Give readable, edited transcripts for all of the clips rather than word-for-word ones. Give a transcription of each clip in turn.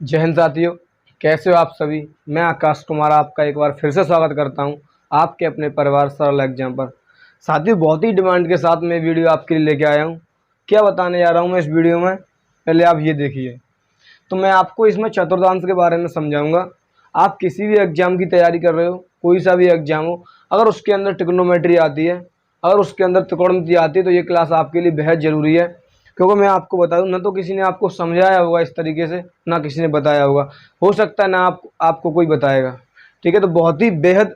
जय हिंद साथियों, कैसे हो आप सभी। मैं आकाश कुमार आपका एक बार फिर से स्वागत करता हूं आपके अपने परिवार सरल एग्जाम पर। साथियों, बहुत ही डिमांड के साथ मैं वीडियो आपके लिए लेके आया हूं। क्या बताने जा रहा हूं मैं इस वीडियो में, पहले आप ये देखिए। तो मैं आपको इसमें चतुर्थांश के बारे में समझाऊंगा। आप किसी भी एग्जाम की तैयारी कर रहे हो, कोई सा भी एग्जाम हो, अगर उसके अंदर ट्रिग्नोमेट्री आती है, अगर उसके अंदर त्रिकोणमिति आती है, तो ये क्लास आपके लिए बेहद ज़रूरी है। क्योंकि मैं आपको बता दूं, ना तो किसी ने आपको समझाया होगा इस तरीके से, ना किसी ने बताया होगा। हो सकता है ना आपको कोई बताएगा। ठीक है, तो बहुत ही बेहद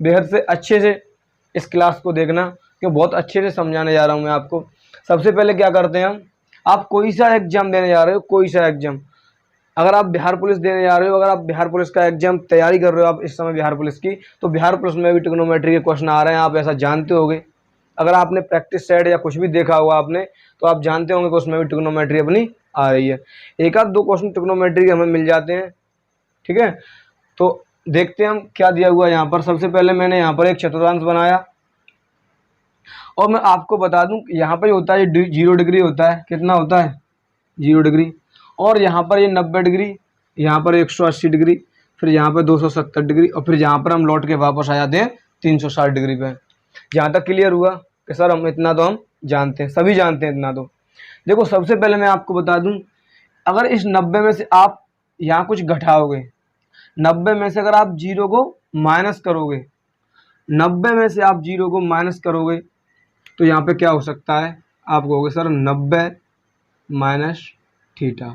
बेहद से अच्छे से इस क्लास को देखना, क्योंकि बहुत अच्छे से समझाने जा रहा हूँ मैं आपको। सबसे पहले क्या करते हैं हम, आप कोई सा एग्जाम देने जा रहे हो, कोई सा एग्जाम, अगर आप बिहार पुलिस देने जा रहे हो, अगर आप बिहार पुलिस का एग्जाम तैयारी कर रहे हो आप इस समय बिहार पुलिस की, तो बिहार पुलिस में भी ट्रिग्नोमेट्री के क्वेश्चन आ रहे हैं, आप ऐसा जानते होंगे। अगर आपने प्रैक्टिस सेट या कुछ भी देखा होगा आपने, तो आप जानते होंगे कि उसमें भी ट्रिग्नोमेट्री अपनी आ रही है। एक आध दो क्वेश्चन ट्रिग्नोमेट्री के हमें मिल जाते हैं। ठीक है, तो देखते हैं हम क्या दिया हुआ है यहाँ पर। सबसे पहले मैंने यहाँ पर एक चतुर्थांश बनाया, और मैं आपको बता दूं यहाँ पर होता है 0 डिग्री होता है। कितना होता है? 0 डिग्री। और यहाँ पर ये 90 डिग्री, यहाँ पर 180 डिग्री, फिर यहाँ पर 270 डिग्री, और फिर यहाँ पर हम लौट के वापस आ जाते हैं 360 डिग्री पे। जहाँ तक क्लियर हुआ कि सर हम इतना तो हम जानते हैं, सभी जानते हैं इतना तो। देखो, सबसे पहले मैं आपको बता दूं, अगर इस 90 में से आप यहाँ कुछ घटाओगे, 90 में से अगर आप 0 को माइनस करोगे, 90 में से आप 0 को माइनस करोगे, तो यहाँ पे क्या हो सकता है? आप कहोगे सर 90 माइनस थीटा।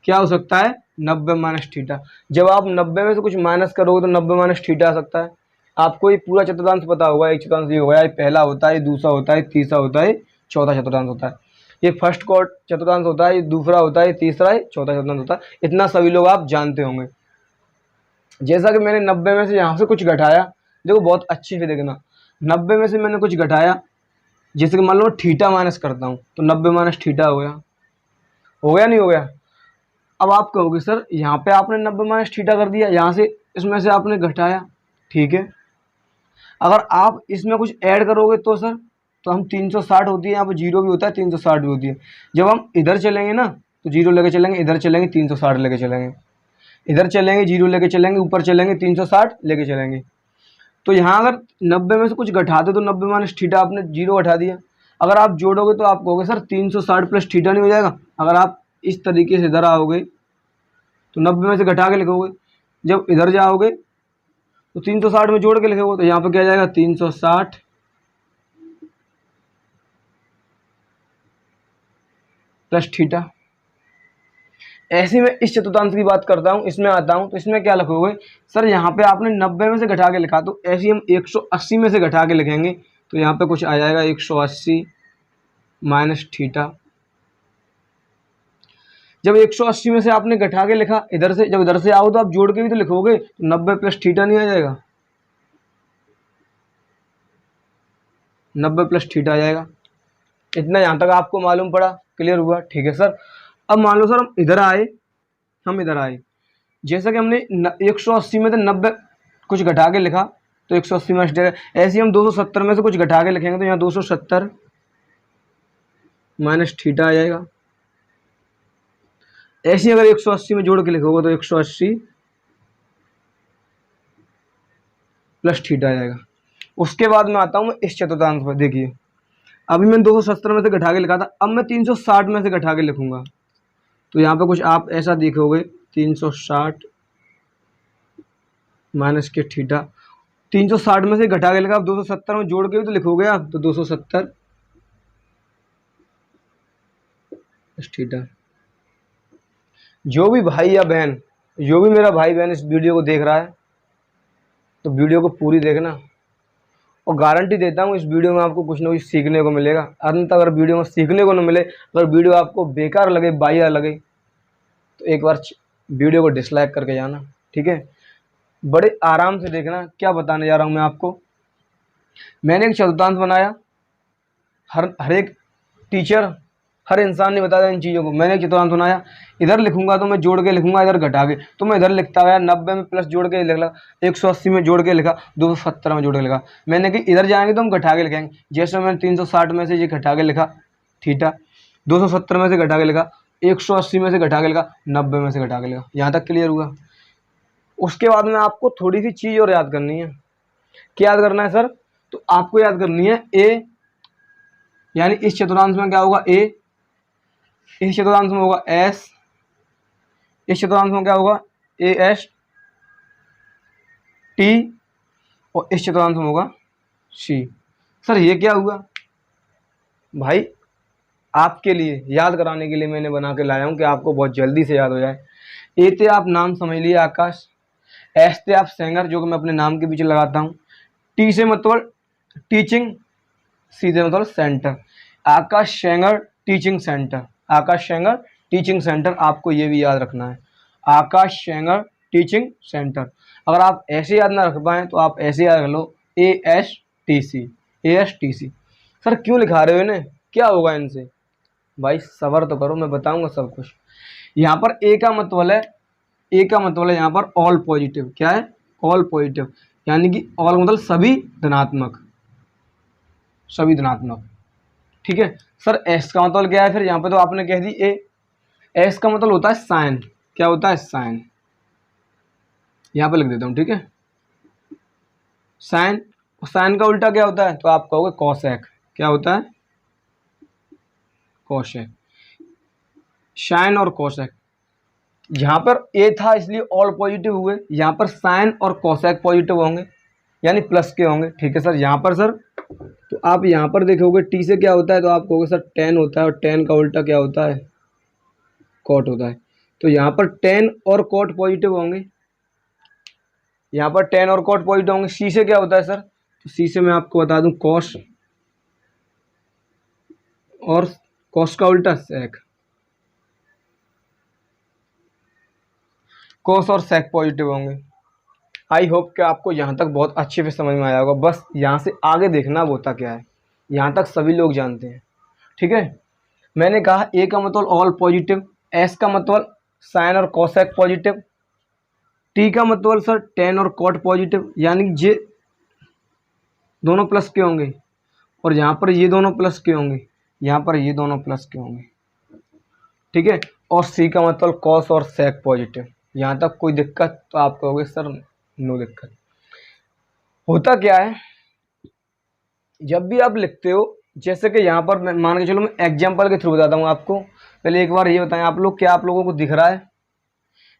क्या हो सकता है? 90 माइनस थीटा। जब आप 90 में से कुछ माइनस करोगे तो 90 माइनस थीटा आ सकता है। आपको ये पूरा चतुर्थांश पता होगा, एक चतुर्थांश ये होगा, ये पहला होता है, ये दूसरा होता है, तीसरा होता है, चौथा चतुर्थांश होता है। ये फर्स्ट कोड चतुर्थांश होता है, ये दूसरा होता है, तीसरा है, चौथा चतुर्थांश होता है। इतना सभी लोग आप जानते होंगे। जैसा कि मैंने 90 में से यहाँ से कुछ घटाया, देखो बहुत अच्छे से देखना, 90 में से मैंने कुछ घटाया, जैसे कि मान लो थीटा माइनस करता हूँ, तो 90 माइनस थीटा हो गया। हो गया नहीं हो गया? अब आप कहोगे सर यहाँ पे आपने 90 माइनस थीटा कर दिया, यहाँ से इसमें से आपने घटाया। ठीक है, अगर आप इसमें कुछ ऐड करोगे तो सर, तो हम 360 होती है, यहाँ पे 0 भी होता है, 360 भी होती है। जब हम इधर चलेंगे ना, तो 0 लेके चलेंगे, इधर चलेंगे 360 लेके चलेंगे, इधर चलेंगे 0 लेके चलेंगे, ऊपर चलेंगे 360 लेके चलेंगे। तो यहाँ अगर 90 में से कुछ घटाते तो 90 माइनस थीटा आपने 0 घटा दिया। अगर आप जोड़ोगे तो आप कहोगे सर 360 प्लस थीटा नहीं हो जाएगा? अगर आप इस तरीके से इधर आओगे तो 90 में से घटा के लिखोगे, जब इधर जाओगे तो 360 में जोड़ के लिखोगे, तो यहाँ पर क्या जाएगा? 360 प्लस थीटा। ऐसे में इस चतुर्थांश की बात करता हूँ, इसमें आता हूँ, तो इसमें क्या लिखोगे सर? यहाँ पे आपने 90 में से घटा के लिखा, तो ऐसे ही हम 180 में से घटा के लिखेंगे, तो यहाँ पे कुछ आ जाएगा 180 माइनस थीटा। जब 180 में से आपने घटा के लिखा इधर से, जब इधर से आओ तो आप जोड़ के भी तो लिखोगे, तो 90 प्लस थीटा नहीं आ जाएगा? 90 प्लस थीटा आ जाएगा। इतना यहाँ तक आपको मालूम पड़ा, क्लियर हुआ? ठीक है सर। अब मान लो सर हम इधर आए, जैसा कि हमने 180 में से 90 कुछ घटा के लिखा, तो 180 माइनस थीटा। ऐसे ही हम 270 में से कुछ घटा के लिखेंगे, तो यहाँ 270 माइनस थीटा आ जाएगा। ऐसे ही अगर 180 में जोड़ के लिखोगे तो 180 प्लस थीटा आ जाएगा। उसके बाद में आता हूँ मैं इस चतुर्थांश पर। देखिए, अभी मैंने 270 में से घटा के लिखा था, अब मैं 360 में से घटा के लिखूंगा, तो यहाँ पे कुछ आप ऐसा देखोगे, 360 माइनस के थीटा। 360 में से घटा के लिखा, अब 270 में जोड़ के भी तो लिखोगे आप, तो 270 प्लस थीटा। जो भी भाई या बहन, जो भी मेरा भाई बहन इस वीडियो को देख रहा है, तो वीडियो को पूरी देखना, और गारंटी देता हूँ इस वीडियो में आपको कुछ ना कुछ सीखने को मिलेगा। अंत अगर वीडियो में सीखने को न मिले, अगर वीडियो आपको बेकार लगे, बाहिया लगे, तो एक बार वीडियो को डिसलाइक करके जाना। ठीक है, बड़े आराम से देखना क्या बताने जा रहा हूँ मैं आपको। मैंने एक चतुर्थांश बनाया, हर एक टीचर, हर इंसान ने बताया इन चीज़ों को। मैंने एक चतुर्थांश बनाया, इधर लिखूंगा तो मैं जोड़ के लिखूंगा, इधर घटा के, तो मैं इधर लिखता गया, 90 में प्लस जोड़ के लिखा, 180 में जोड़ के लिखा, 270 में जोड़ के लिखा। मैंने कि इधर जाएंगे तो हम घटा के लिखेंगे। जैसे मैंने 360 में से ये घटा के लिखा थीटा, 270 में से घटा के लिखा, 180 में से घटा के लिखा, 90 में से घटा के लिखा। यहाँ तक क्लियर हुआ। उसके बाद में आपको थोड़ी सी चीज़ और याद करनी है। क्या याद करना है सर? तो आपको याद करनी है ए, यानी इस चतुर्थांश में क्या होगा ए, इस चतुर्थांश में होगा एस, इस चतुर्थांश में क्या होगा ए एस टी, और इस चतुर्थांश में होगा सी। सर ये क्या हुआ? भाई आपके लिए याद कराने के लिए मैंने बना के लाया हूँ कि आपको बहुत जल्दी से याद हो जाए। ए थे आप नाम समझ लिए आकाश, एस थे आप सेंगर जो कि मैं अपने नाम के पीछे लगाता हूँ, टी से मतलब टीचिंग, सी से मतलब सेंटर, आकाश सेंगर टीचिंग सेंटर, आकाश सेंगर टीचिंग सेंटर। आपको ये भी याद रखना है, आकाश सेंगर टीचिंग सेंटर। अगर आप ऐसे याद ना रख पाएँ तो आप ऐसे याद रख लो ASTC, ASTC। सर क्यों लिखा रहे हो इन्हें, क्या होगा इनसे? भाई सबर तो करो, मैं बताऊंगा सब कुछ। यहाँ पर ए का मतलब है, ए का मतलब है यहाँ पर ऑल पॉजिटिव। क्या है? ऑल पॉजिटिव, यानी कि ऑल मतलब सभी धनात्मक, सभी धनात्मक। ठीक है सर। एस का मतलब क्या है? फिर यहाँ पे तो आपने कह दी ए, एस का मतलब होता है साइन। क्या होता है? साइन। यहाँ पे लिख देता हूँ, ठीक है, साइन। साइन का उल्टा क्या होता है? तो आप कहोगे कॉसेक। क्या होता है? कॉसेक। साइन और कॉसेक। यहाँ पर ए था इसलिए ऑल पॉजिटिव हुए, यहाँ पर साइन और कॉसेक पॉजिटिव होंगे, यानी प्लस के होंगे। ठीक है सर। यहाँ पर सर तो आप यहाँ पर देखोगे टी से क्या होता है, तो आप कहोगे सर टेन होता है, और टेन का उल्टा क्या होता है? कॉट होता है। तो यहाँ पर टेन और कॉट पॉजिटिव होंगे, यहाँ पर टेन और कॉट पॉजिटिव होंगे। सी से क्या होता है सर? तो सी से मैं आपको बता दूं कॉस, और कॉस का उल्टा सेक, कॉस और सेक पॉजिटिव होंगे। आई होप कि आपको यहाँ तक बहुत अच्छे से समझ में आया होगा। बस यहाँ से आगे देखना अब होता क्या है, यहाँ तक सभी लोग जानते हैं। ठीक है। मैंने कहा ए का मतलब ऑल पॉजिटिव, एस का मतलब साइन और कॉसेक पॉजिटिव, टी का मतलब सर टेन और कॉट पॉजिटिव, यानी जे दोनों प्लस के होंगे, और यहाँ पर ये दोनों प्लस के होंगे, यहाँ पर ये दोनों प्लस के होंगे। ठीक है। और सी का मतलब कॉस और सेक पॉजिटिव। यहाँ तक कोई दिक्कत? तो आप कहोगे सर नो दिक्कत। होता क्या है, जब भी आप लिखते हो, जैसे कि यहाँ पर मैं मान के चलो मैं एग्जाम्पल के थ्रू बताता हूँ आपको। पहले एक बार ये बताएं आप लोग, क्या आप लोगों को दिख रहा है?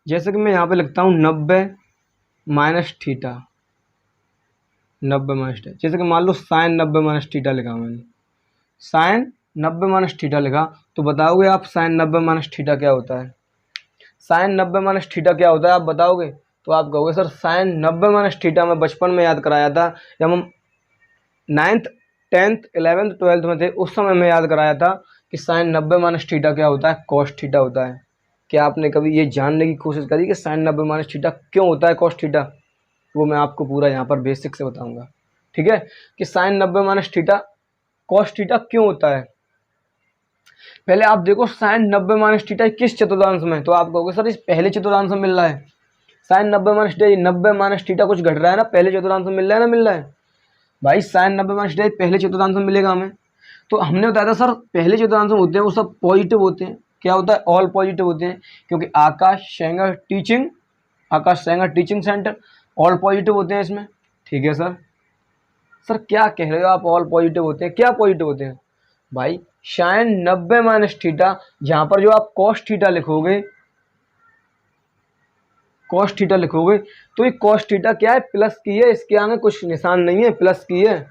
जैसे कि मैं यहाँ पे लिखता हूँ 90 माइनस थीटा, 90 माइनस थीटा। जैसे कि मान लो साइन 90 माइनस थीटा लिखा मैंने, साइन 90 माइनस थीटा लिखा, तो बताओगे आप साइन 90 माइनस थीटा क्या होता है? साइन 90 माइनस थीटा क्या होता है आप बताओगे? तो आप कहोगे सर साइन 90 माइनस थीटा मैं बचपन में याद कराया था, जब हम 9th 10th 11th 12th में थे, उस समय मैं याद कराया था कि साइन 90 माइनस थीटा क्या होता है? कॉस थीटा होता है। क्या आपने कभी ये जानने की कोशिश करी कि साइन 90 माइनस थीटा क्यों होता है कॉस थीटा? वो मैं आपको पूरा यहाँ पर बेसिक से बताऊंगा। ठीक है, कि sine 90 minus theta cos theta क्यों होता है। पहले आप देखो साइन 90 माइनस थीटा किस चतुर्थांश में, तो आप कहोगे सर इस पहले चतुर्थांश में मिल रहा है। Sine 90 minus theta, 90 minus theta कुछ घट रहा है ना, पहले चतुर्थांश में मिल रहा है ना, मिल रहा है भाई। साइन 90 माइनस थीटा पहले चतुर्थांश में मिलेगा हमें। तो हमने बताया था सर पहले चतुर्थांश में होते हैं वो सब पॉजिटिव होते हैं। क्या होता है? ऑल पॉजिटिव होते हैं, क्योंकि Aakash Sengar teaching, Aakash Sengar teaching centre, all positive होते हैं इसमें। ठीक है सर। सर क्या कह रहे हो आप? ऑल पॉजिटिव होते हैं? क्या पॉजिटिव होते हैं भाई? साइन 90 माइनस थीटा, जहां पर जो आप कॉस थीटा लिखोगे, कॉस थीटा लिखोगे, तो ये कॉस थीटा क्या है? प्लस की है, इसके आगे कुछ निशान नहीं है, प्लस की है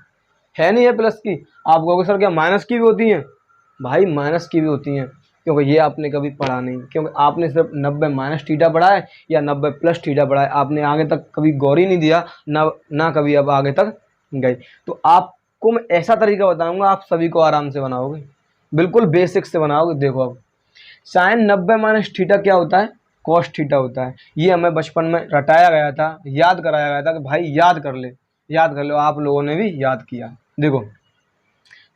नहीं है प्लस की। आप कहोगे सर क्या माइनस की भी होती हैं? भाई माइनस की भी होती हैं, क्योंकि ये आपने कभी पढ़ा नहीं, क्योंकि आपने सिर्फ 90 माइनस थीटा पढ़ा है या 90 प्लस थीटा पढ़ा है, आपने आगे तक कभी गौर ही नहीं दिया ना कभी अब आगे तक गए। तो आपको मैं ऐसा तरीका बताऊंगा, आप सभी को आराम से बनाओगे, बिल्कुल बेसिक से बनाओगे। देखो अब साइन 90 माइनस थीटा क्या होता है? कॉस थीटा होता है। ये हमें बचपन में रटाया गया था, याद कराया गया था कि भाई याद कर ले, याद कर लो। आप लोगों ने भी याद किया। देखो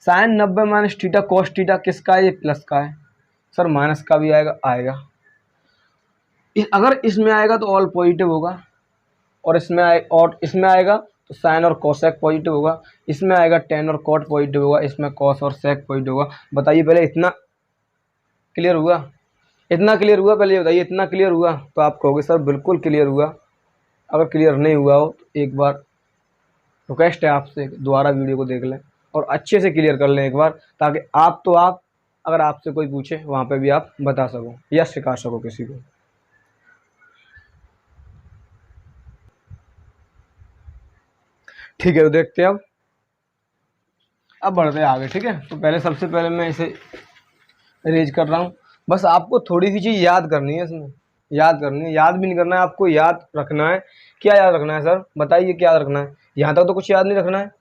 sine 90 minus theta cos theta किसका है? ये प्लस का है। सर माइनस का भी आएगा अगर इसमें आएगा तो ऑल पॉजिटिव होगा, और इसमें आएगा तो साइन और कोसेक पॉजिटिव होगा, इसमें आएगा टेन और कॉट पॉजिटिव होगा, इसमें कॉस और सेक पॉजिटिव होगा। बताइए पहले इतना क्लियर हुआ? इतना क्लियर हुआ? पहले ये बताइए, इतना क्लियर हुआ? तो आप कहोगे सर बिल्कुल क्लियर हुआ। अगर क्लियर नहीं हुआ हो तो एक बार रिक्वेस्ट है आपसे, दोबारा वीडियो को देख लें और अच्छे से क्लियर कर लें एक बार, ताकि आप तो आप, अगर आपसे कोई पूछे वहाँ पे भी आप बता सको या सिखा सको किसी को। ठीक है, तो देखते हैं अब बढ़ते हैं आगे। ठीक है, तो पहले सबसे पहले मैं इसे अरेंज कर रहा हूँ। बस आपको थोड़ी सी चीज़ याद करनी है इसमें, याद करनी है, याद भी नहीं करना है, आपको याद रखना है। क्या याद रखना है सर बताइए, क्या याद रखना है? यहाँ तक तो कुछ याद नहीं रखना है,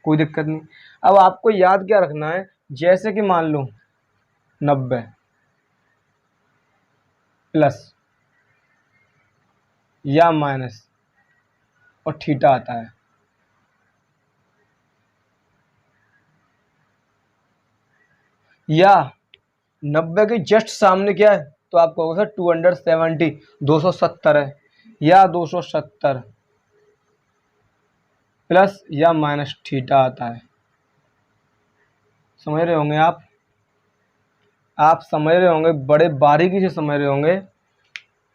कोई दिक्कत नहीं। अब आपको याद क्या रखना है, जैसे कि मान लो 90 प्लस या माइनस और थीटा आता है, या 90 के जस्ट सामने क्या है, तो आप कहोगे सर 270, 270 है, या 270 प्लस या माइनस थीटा आता है। समझ रहे होंगे आप समझ रहे होंगे, बड़े बारीकी से समझ रहे होंगे।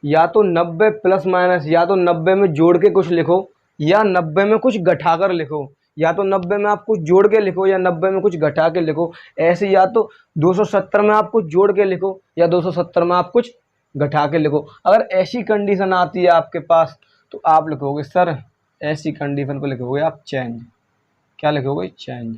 या तो 90 प्लस माइनस, या तो 90 में जोड़ के कुछ लिखो, या 90 में कुछ घटाकर लिखो, या तो 90 में आप कुछ जोड़ के लिखो या 90 में कुछ घटा के लिखो। ऐसे या तो 270 में आप कुछ जोड़ के लिखो या 270 में आप कुछ घटा के लिखो। अगर ऐसी कंडीशन आती है आपके पास तो आप लिखोगे सर, ऐसी कंडीशन को लिखोगे आप चेंज। क्या लिखोगे? चेंज।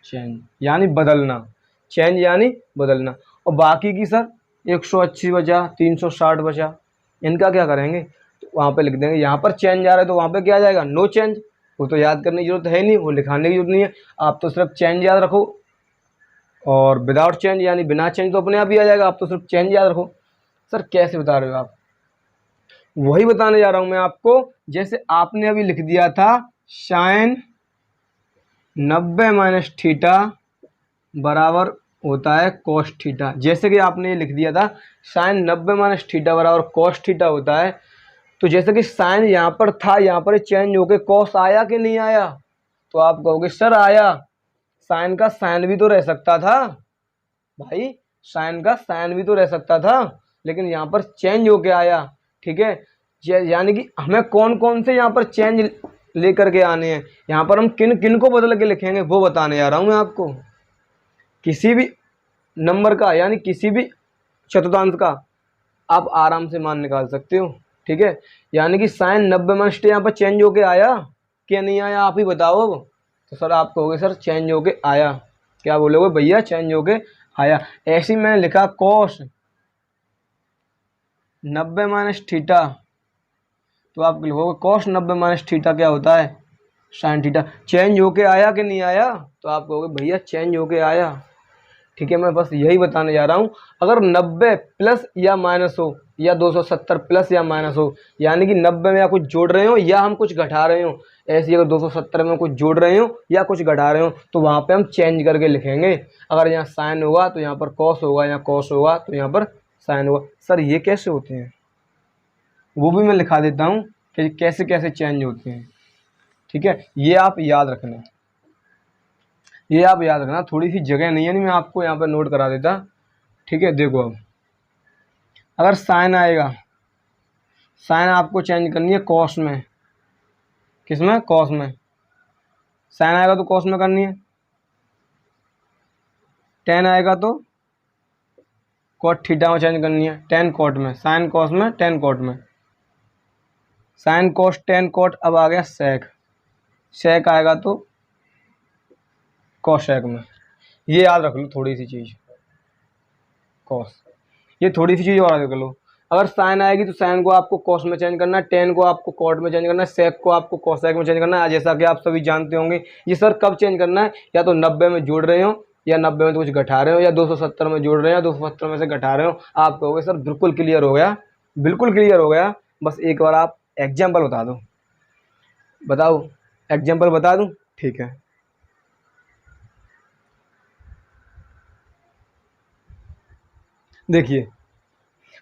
चेंज यानी बदलना, चेंज यानी बदलना। और बाकी की सर 180 बचा, 360 बचा, इनका क्या करेंगे? तो वहाँ पे लिख देंगे, यहाँ पर चेंज आ रहा है तो वहाँ पे क्या आ जाएगा? No change. वो तो याद करने की जरूरत है नहीं, वो लिखाने की जरूरत नहीं है, आप तो सिर्फ चेंज याद रखो। और विदाउट चेंज यानी बिना चेंज तो अपने आप ही आ जाएगा, आप तो सिर्फ चेंज याद रखो। सर कैसे बता रहे हो आप? वही बताने जा रहा हूँ मैं आपको, जैसे आपने अभी लिख दिया था साइन 90 माइनस थीटा बराबर होता है कॉस थीटा। जैसे कि आपने ये लिख दिया था साइन 90 माइनस थीटा बराबर कॉस थीटा होता है। तो जैसे कि साइन यहाँ पर था, यहाँ पर चेंज होके कॉस आया कि नहीं आया? तो आप कहोगे सर आया। साइन का साइन भी तो रह सकता था भाई, साइन का साइन भी तो रह सकता था, लेकिन यहाँ पर चेंज होके आया। ठीक है, यानी कि हमें कौन कौन से यहाँ पर चेंज लेकर के आने हैं, यहाँ पर हम किन किन को बदल के लिखेंगे वो बताने जा रहा हूँ मैं आपको। किसी भी नंबर का यानी किसी भी चतुर्थांश का आप आराम से मान निकाल सकते हो। ठीक है, यानी कि साइन 90 माइनस यहाँ पर चेंज होके आया क्या नहीं आया, आप ही बताओ। तो सर आप कहोगे सर चेंज होके आया। क्या बोलोगे भैया? चेंज होके आया। ऐसे ही मैंने लिखा कॉस 90 माइनस थीटा, तो आप लिखोगे कॉस 90 माइनस थीटा क्या होता है? Sine theta. चेंज होके आया कि नहीं आया? तो आप कहोगे भैया चेंज होके आया। ठीक है, मैं बस यही बताने जा रहा हूँ। अगर 90 प्लस या माइनस हो या 270 प्लस या माइनस हो, यानी कि 90 में या कुछ जोड़ रहे हो या हम कुछ घटा रहे हो, ऐसे अगर 270 में कुछ जोड़ रहे हो या कुछ घटा रहे हो तो वहाँ पे हम चेंज करके लिखेंगे। अगर यहाँ साइन होगा तो यहाँ पर कॉस होगा, यहाँ कॉस होगा तो यहाँ पर साइन होगा। सर ये कैसे होते हैं वो भी मैं लिखा देता हूँ कि कैसे कैसे चेंज होते हैं। ठीक है, ये आप याद रखना, ये आप याद रखना। थोड़ी सी जगह नहीं है, नहीं मैं आपको यहाँ पर नोट करा देता। ठीक है, देखो अब अगर साइन आएगा, साइन आपको चेंज करनी है कॉस में। किस में? कॉस में। साइन आएगा तो कॉस में करनी है, टेन आएगा तो कॉट थीटा में चेंज करनी है, टेन कॉट में, साइन कॉस में, टेन कॉट में, साइन कॉस टेन कॉट। अब आ गया सेक, सेक आएगा तो कॉसेक में। ये याद रख लो थोड़ी सी चीज़, कॉस। ये थोड़ी सी चीज़ और याद रख लो, अगर साइन आएगी तो साइन को आपको कॉस में चेंज करना है, टेन को आपको कॉट में चेंज करना है, सेक को आपको कॉसेक में चेंज करना है। जैसा कि आप सभी जानते होंगे। ये सर कब चेंज करना है? या तो 90 में जोड़ रहे हो या 90 में तो कुछ घटा रहे हो, या 270 में जोड़ रहे हो या 270 में से घटा रहे हो। आप कहोगे सर बिल्कुल क्लियर हो गया, बिल्कुल क्लियर हो गया। बस एक बार आप एग्जाम्पल बता दो। बताओ, एग्जाम्पल बता दूँ? ठीक है, देखिए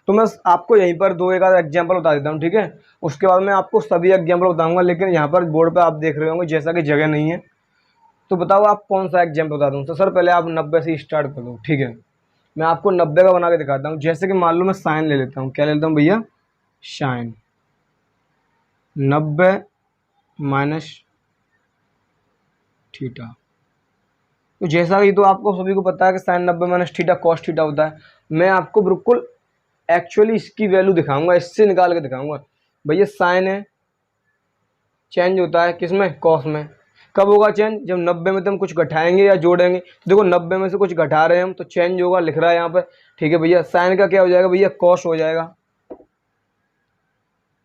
तो मैं आपको यहीं पर दो एक आध एग्जाम्पल बता देता हूँ। ठीक है, उसके बाद मैं आपको सभी एग्जाम्पल बताऊंगा, लेकिन यहाँ पर बोर्ड पे आप देख रहे होंगे जैसा कि जगह नहीं है। तो बताओ आप कौन सा एग्जाम्पल बता दूँ? तो सर पहले आप 90 से स्टार्ट कर दो। ठीक है, मैं आपको 90 का बना के दिखाता हूँ। जैसे कि मान लो मैं साइन ले लेता हूँ, क्या ले लेता हूँ भैया, साइन 90 माइनस थीटा। तो जैसा कि तो आपको सभी को पता है कि sine 90 minus theta cos theta होता है। मैं आपको बिल्कुल एक्चुअली इसकी वैल्यू दिखाऊंगा, इससे निकाल के दिखाऊंगा। भैया साइन है, चेंज होता है किसमें, कॉस में। कब होगा चेंज, जब 90 में तो हम कुछ घटाएंगे या जोड़ेंगे। देखो 90 में से कुछ घटा रहे हैं हम तो चेंज होगा, लिख रहा है यहाँ पर। ठीक है भैया, साइन का क्या हो जाएगा भैया, कॉस हो जाएगा।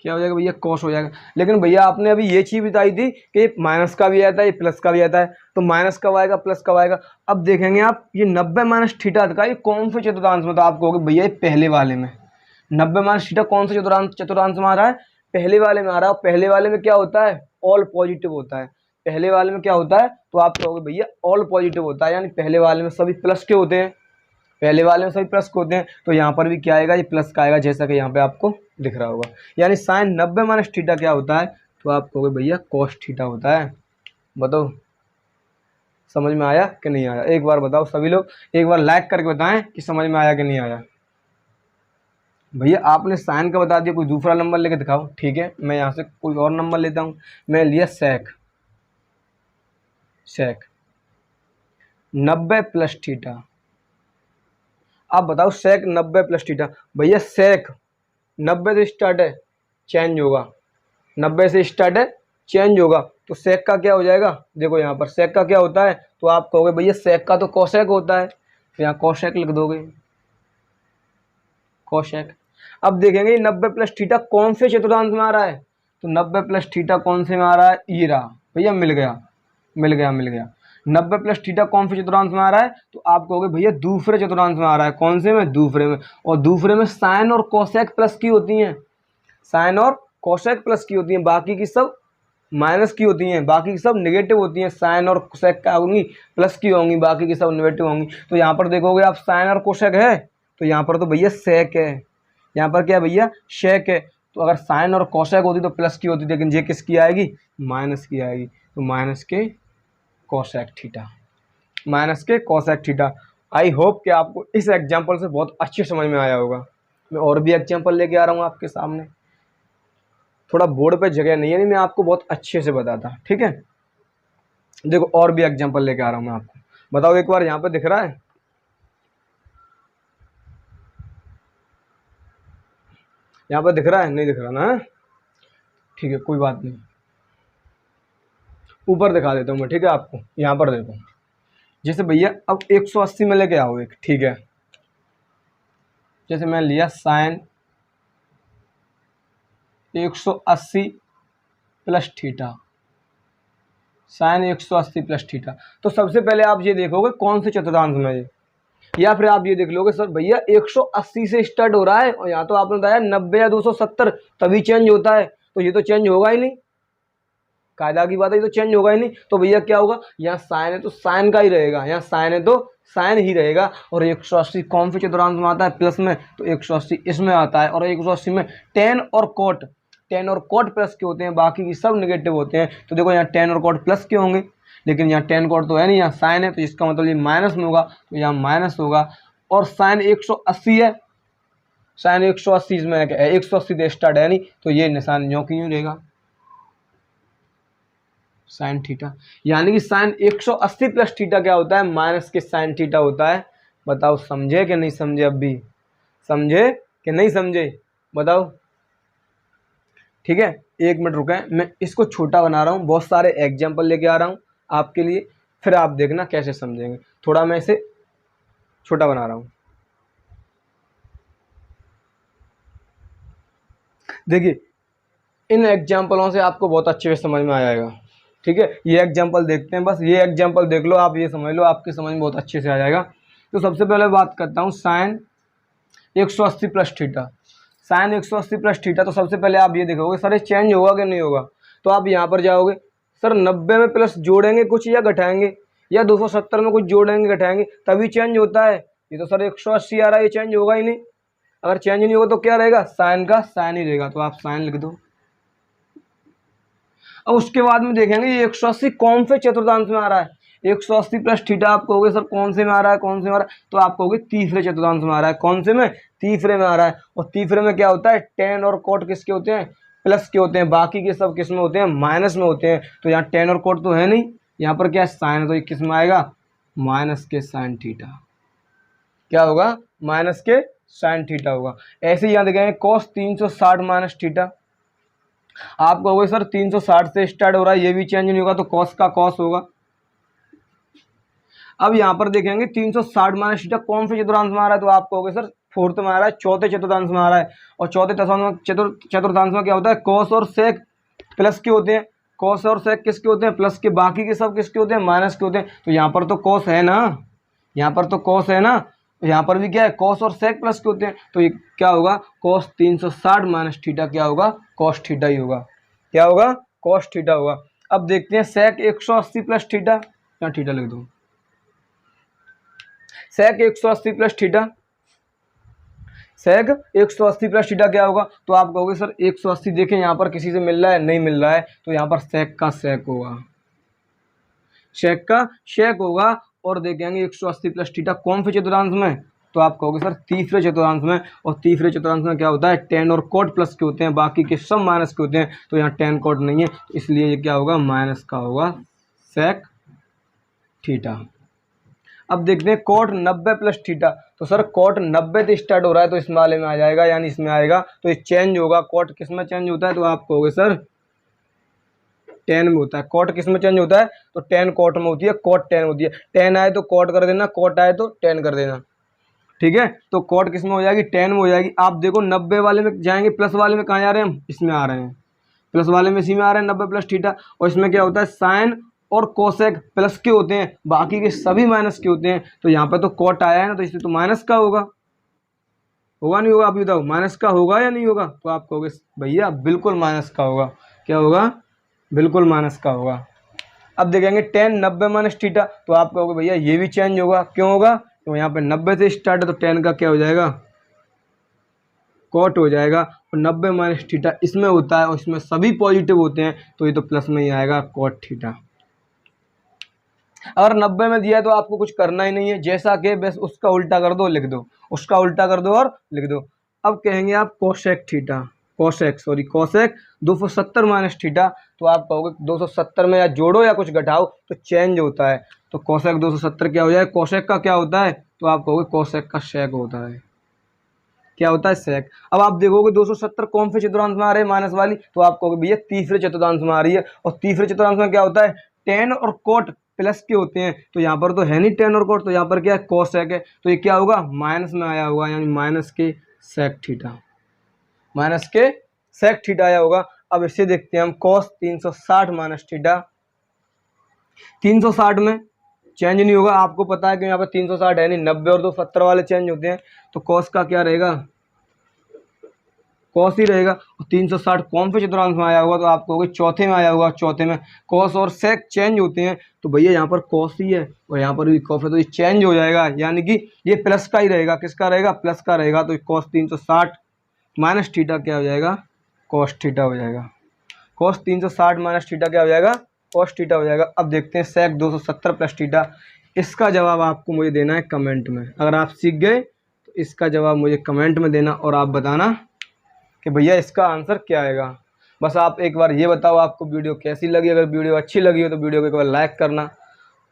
क्या हो जाएगा भैया, कॉस हो जाएगा। लेकिन भैया आपने अभी ये चीज बताई थी कि ये माइनस का भी आता है, ये प्लस का भी आता है। तो माइनस कब आएगा, प्लस कब आएगा। अब देखेंगे आप, ये 90 माइनस थीटा का ये कौन से चतुर्थांश में, तो आप कहोगे भैया ये पहले वाले में। 90 माइनस थीटा कौन से चतुर्थांश में आ रहा है, पहले वाले में आ रहा है। और पहले वाले में क्या होता है, ऑल पॉजिटिव होता है। पहले वाले में क्या होता है, तो आप कहोगे भैया ऑल पॉजिटिव होता है, यानी पहले वाले में सभी प्लस के होते हैं। पहले वाले में सभी प्लस के होते हैं, तो यहाँ पर भी क्या आएगा, ये प्लस का आएगा, जैसा कि यहाँ पे आपको दिख रहा होगा। यानी साइन 90 माइनस थीटा क्या होता है, तो आप कहोगे भैया कॉस थीटा होता है। बताओ समझ में आया कि नहीं आया, एक बार बताओ सभी लोग, एक बार लाइक करके बताएं कि समझ में आया कि नहीं आया। भैया आपने साइन का बता दिया, कोई दूसरा नंबर लेके दिखाओ। ठीक है, मैं यहाँ से कोई और नंबर लेता हूँ। मैं लिया सेक 90 प्लस थीटा। आप बताओ सेक 90 प्लस थीटा। भैया सेक 90 से स्टार्ट है, चेंज होगा। 90 से स्टार्ट है, चेंज होगा। तो सेक का क्या हो जाएगा, देखो यहाँ पर सेक का क्या होता है, तो आप कहोगे भैया सेक का तो कोसेक होता है, तो यहाँ कोसेक लिख दोगे, कोसेक। अब देखेंगे 90 प्लस थीटा कौन से चतुर्थांश में आ रहा है, तो 90 प्लस थीटा कौन से में आ रहा है, ये रहा भैया, मिल गया मिल गया मिल गया। 90 प्लस थीटा कौन से चतुर्थांश में आ रहा है, तो आप कहोगे भैया दूसरे चतुर्थांश में आ रहा है। कौन से में, दूसरे में। और दूसरे में साइन और कोसेक प्लस की होती हैं, साइन और कोसेक प्लस की होती हैं, बाकी की सब माइनस की होती हैं, बाकी की सब नेगेटिव होती हैं। साइन और कोसेक क्या होंगी, प्लस की होंगी, बाकी की सब नेगेटिव होंगी। तो यहाँ पर देखोगे आप साइन और कोसेक है, तो यहाँ पर तो भैया सेक है, यहाँ पर क्या भैया, शेक है। तो अगर साइन और कोसेक होती तो प्लस की होती, लेकिन ये किसकी आएगी, माइनस की आएगी। तो माइनस के कोसेक थीटा, माइनस के कोसेक थीटा। आई होप कि आपको इस एग्जाम्पल से बहुत अच्छे समझ में आया होगा। मैं और भी एग्जाम्पल लेके आ रहा हूँ आपके सामने, थोड़ा बोर्ड पे जगह नहीं है, नहीं मैं आपको बहुत अच्छे से बताता। ठीक है, देखो और भी एग्जाम्पल लेके आ रहा हूँ मैं आपको। बताओ एक बार, यहाँ पे दिख रहा है, यहाँ पे दिख रहा है, नहीं दिख रहा ना, ठीक है कोई बात नहीं, ऊपर दिखा देता हूँ मैं। ठीक है आपको, यहाँ पर देखो, जैसे भैया अब 180 में लेके आओ एक। ठीक है, जैसे मैं लिया sine 180 plus theta, sine 180 plus theta. तो सबसे पहले आप ये देखोगे कौन से चतुर्थांश में है, या फिर आप ये देख लोगे सर भैया 180 से स्टार्ट हो रहा है, और यहाँ तो आपने बताया 90 या 270 तभी चेंज होता है, तो ये तो चेंज होगा ही नहीं, कायदा की बात है, ये तो चेंज होगा ही नहीं। तो भैया क्या होगा, यहाँ साइन है तो साइन का ही रहेगा, यहाँ साइन है तो साइन ही रहेगा। और 180 कौन से चतुर्थांश में आता है, प्लस में, तो 180 इसमें आता है। और 180 में टेन और कोट, टेन और कोट प्लस के होते हैं, बाकी की सब नेगेटिव होते हैं। तो देखो यहाँ टेन और कोट प्लस के होंगे, लेकिन यहाँ टेन कोट तो है नहीं, यहाँ साइन है, तो इसका मतलब ये माइनस में होगा, तो यहाँ माइनस होगा। और साइन 180 है, साइन 180 इसमें है, 180 से स्टार्ट है नहीं, तो ये निशान यूं की यूं रहेगा, साइन थीटा। यानी कि साइन 180 प्लस थीटा क्या होता है, माइनस के साइन थीटा होता है। बताओ समझे कि नहीं समझे, अब भी समझे कि नहीं समझे, बताओ। ठीक है, एक मिनट रुके, मैं इसको छोटा बना रहा हूँ, बहुत सारे एग्जाम्पल लेके आ रहा हूँ आपके लिए, फिर आप देखना कैसे समझेंगे। थोड़ा मैं इसे छोटा बना रहा हूँ। देखिए इन एग्जाम्पलों से आपको बहुत अच्छे से समझ में आ जाएगा। ठीक है, ये एग्जाम्पल देखते हैं, बस ये एग्जाम्पल देख लो आप, ये समझ लो, आपकी समझ में बहुत अच्छे से आ जाएगा। तो सबसे पहले बात करता हूँ sine 180 plus theta, sine 180 plus theta. तो सबसे पहले आप ये देखोगे सर ये चेंज होगा कि नहीं होगा, तो आप यहाँ पर जाओगे, सर 90 में प्लस जोड़ेंगे कुछ या घटाएंगे, या 270 में कुछ जोड़ेंगे घटाएंगे तभी चेंज होता है। ये तो सर 180 आ रहा है, ये चेंज होगा ही नहीं। अगर चेंज नहीं होगा तो क्या रहेगा, साइन का साइन ही रहेगा, तो आप साइन लिख दो। अब उसके बाद में देखेंगे ये 180 कौन से चतुर्थांश में आ रहा है, 180 प्लस थीटा आप कहोगे सर कौन से में आ रहा है, कौन से में आ रहा है, तो आप कहोगे तीसरे चतुर्थांश में आ रहा है। कौन से में? तीसरे में आ रहा है। और तीसरे में क्या होता है, टेन और कोट किसके होते हैं, प्लस के होते हैं, बाकी के सब किस में होते हैं, माइनस में होते हैं। तो यहाँ टेन और कोट तो है नहीं, यहाँ पर क्या है, साइन है, तो ये किस में आएगा, माइनस के साइन थीटा। क्या होगा, माइनस के साइन थीटा होगा। ऐसे ही यहाँ देखेंगे कॉस 360 माइनस थीटा। आप कहोगे सर 360 से स्टार्ट हो रहा है, ये भी चेंज नहीं होगा, तो कॉस का कॉस होगा। अब यहाँ पर देखेंगे 360 माइनस थीटा कौन से चतुर्थांश में आ रहा है, तो आप कहोगे सर फोर्थ में आ रहा है, चौथे चतुर्थांश में आ रहा है। और चौथे चतुर्थांश में क्या होता है, कॉस और सेक प्लस के होते हैं। कॉस और सेक किसके होते हैं, प्लस के, बाकी के सब किसके होते हैं, माइनस के होते हैं। तो यहाँ पर तो कॉस है ना, यहाँ पर तो कॉस है ना, यहाँ पर भी क्या है, कॉस और सेक प्लस के होते हैं। तो ये क्या होगा, कॉस 360 माइनस थीटा क्या होगा, कॉस थीटा ही होगा। क्या होगा, कॉस थीटा होगा। अब देखते हैं सेक 180 प्लस थीटा, यहाँ थीटा लिख दो, सेक 180 प्लस थीटा, सेक 180 प्लस थीटा क्या होगा, तो आप कहोगे सर 180 देखें यहाँ पर किसी से मिल रहा है, नहीं मिल रहा है, तो यहाँ पर सेक का सेक होगा, सेक का शेक होगा। और देखेंगे 180 प्लस थीटा कौन से चतुर्थांश में, तो आप कहोगे सर तीसरे चतुर्थांश में। और तीसरे चतुर्थांश में क्या होता है, टेन और कोट प्लस के होते हैं, बाकी के सब माइनस के होते हैं। तो यहाँ टेन कोट नहीं है, तो इसलिए ये क्या होगा, माइनस का होगा, सेक थीटा। अब देखते हैं कोट 90 प्लस थीटा। तो सर कोट 90 से स्टार्ट हो रहा है, तो इस वाले में आ जाएगा, यानी इसमें आएगा, तो ये चेंज होगा। कोट किस में चेंज होता है, तो आप कहोगे सर टेन में होता है। कोट किस में चेंज होता है, तो टेन कोट में होती है, कोट टेन होती है। टेन आए तो कोट कर देना, कोट आए तो टेन कर देना, ठीक है। तो कोट किस में हो जाएगी, टेन में हो जाएगी। आप देखो 90 वाले में जाएंगे, प्लस वाले में कहाँ जा रहे हैं हम, इसमें आ रहे हैं, प्लस वाले में इसी में आ रहे हैं 90 प्लस थीटा। और इसमें क्या होता है, साइन और कोसेक प्लस के होते हैं, बाकी के सभी माइनस के होते हैं। तो यहाँ पर तो कोट आया है ना, तो इससे तो माइनस का होगा, होगा नहीं होगा, आप बताओ, माइनस का होगा या नहीं होगा। तो आप कहोगे भैया बिल्कुल माइनस का होगा। क्या होगा, बिल्कुल माइनस का होगा। अब देखेंगे टेन 90 माइनस थीटा, तो आप कहोगे भैया ये भी चेंज होगा। क्यों होगा, तो यहाँ पे 90 से स्टार्ट है, तो टेन का क्या हो जाएगा, कोट हो जाएगा। और 90 माइनस थीटा इसमें होता है, और इसमें सभी पॉजिटिव होते हैं, तो ये तो प्लस में ही आएगा, कोट थीटा। अगर 90 में दिया है तो आपको कुछ करना ही नहीं है, जैसा कि बस उसका उल्टा कर दो, लिख दो, उसका उल्टा कर दो और लिख दो। अब कहेंगे आप cosec theta, cosec 270 minus theta. तो आप कहोगे 270 में या जोड़ो या कुछ घटाओ तो चेंज होता है, तो कोसेक 270 क्या हो जाए, कोसेक का क्या होता है, तो आप कहोगे कोसेक का शेक होता है। क्या होता है, सेक। अब आप देखोगे 270 कौन से चतुर्थांश में आ रहे हैं, माइनस वाली, तो आप कहोगे भैया तीसरे चतुर्थांश में आ रही है। और तीसरे चतुर्थांश में क्या होता है, टेन और कोट प्लस के होते हैं। तो यहाँ पर तो है नहीं टेन और कोट, तो यहाँ पर क्या है, कोसेक है। तो ये क्या होगा, माइनस में आया होगा, यानी माइनस के सेक थीटा, माइनस के सेक थीटा आया होगा। अब इसे देखते हैं हम, कॉस 360 माइनस थीटा। 360 में चेंज नहीं होगा, आपको पता है कि यहाँ पर 360 है नहीं, 90 और 270 वाले चेंज होते हैं। तो कॉस का क्या रहेगा, कॉस ही रहेगा। और 360 कौन से चतुर्थांश में आया होगा, तो आप कहोगे चौथे में आया होगा, चौथे में। कॉस और सेक चेंज होते हैं, तो भैया यहाँ पर कॉस ही है और यहाँ पर भी कॉस है, तो ये चेंज हो जाएगा, यानी कि ये प्लस का ही रहेगा। किसका रहेगा, प्लस का रहेगा। तो कॉस 360 माइनस थीटा क्या हो जाएगा, कॉस थीटा हो जाएगा। कॉस 360 माइनस थीटा क्या हो जाएगा, कॉस थीटा हो जाएगा। अब देखते हैं सेक 270 प्लस थीटा। इसका जवाब आपको मुझे देना है कमेंट में। अगर आप सीख गए तो इसका जवाब मुझे कमेंट में देना और आप बताना कि भैया इसका आंसर क्या आएगा। बस आप एक बार ये बताओ आपको वीडियो कैसी लगी। अगर वीडियो अच्छी लगी हो तो वीडियो को एक बार लाइक करना,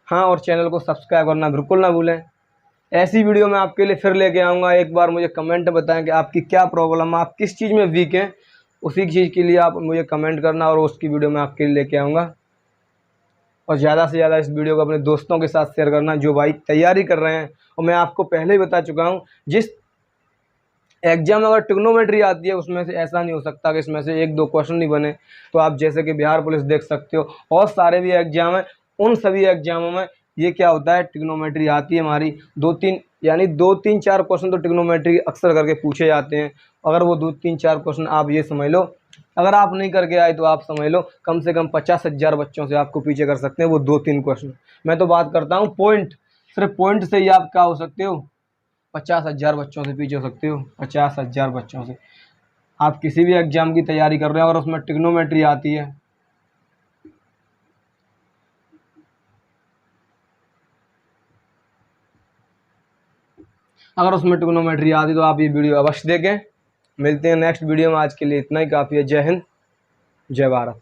हाँ, और चैनल को सब्सक्राइब करना बिल्कुल ना भूलें। ऐसी वीडियो मैं आपके लिए फिर लेके आऊँगा। एक बार मुझे कमेंट में बताएं कि आपकी क्या प्रॉब्लम है, आप किस चीज़ में वीक हैं, उसी चीज़ के लिए आप मुझे कमेंट करना और उसकी वीडियो मैं आपके लिए लेके आऊँगा। और ज़्यादा से ज़्यादा इस वीडियो को अपने दोस्तों के साथ शेयर करना जो भाई तैयारी कर रहे हैं। और मैं आपको पहले ही बता चुका हूँ, जिस एग्जाम अगर ट्रिग्नोमेट्री आती है उसमें से ऐसा नहीं हो सकता कि इसमें से एक दो क्वेश्चन नहीं बने। तो आप जैसे कि बिहार पुलिस देख सकते हो और सारे भी एग्जाम हैं, उन सभी एग्जामों में ये क्या होता है, ट्रिग्नोमेट्री आती है हमारी। दो तीन चार क्वेश्चन तो ट्रिग्नोमेट्री अक्सर करके पूछे जाते हैं। अगर वो 2-3-4 क्वेश्चन आप ये समझ लो, अगर आप नहीं करके आए तो आप समझ लो कम से कम 50,000 बच्चों से आपको पीछे कर सकते हैं वो 2-3 क्वेश्चन। मैं तो बात करता हूँ पॉइंट, सिर्फ पॉइंट से ही आप क्या हो सकते हो, 50,000 बच्चों से पीछे हो सकते हो। 50,000 बच्चों से आप किसी भी एग्जाम की तैयारी कर रहे हो और उसमें ट्रिग्नोमेट्री आती है अगर उसमें ट्रिग्नोमेट्री आती तो आप ये वीडियो अवश्य देखें। मिलते हैं नेक्स्ट वीडियो में, आज के लिए इतना ही काफ़ी है। जय हिंद, जय भारत।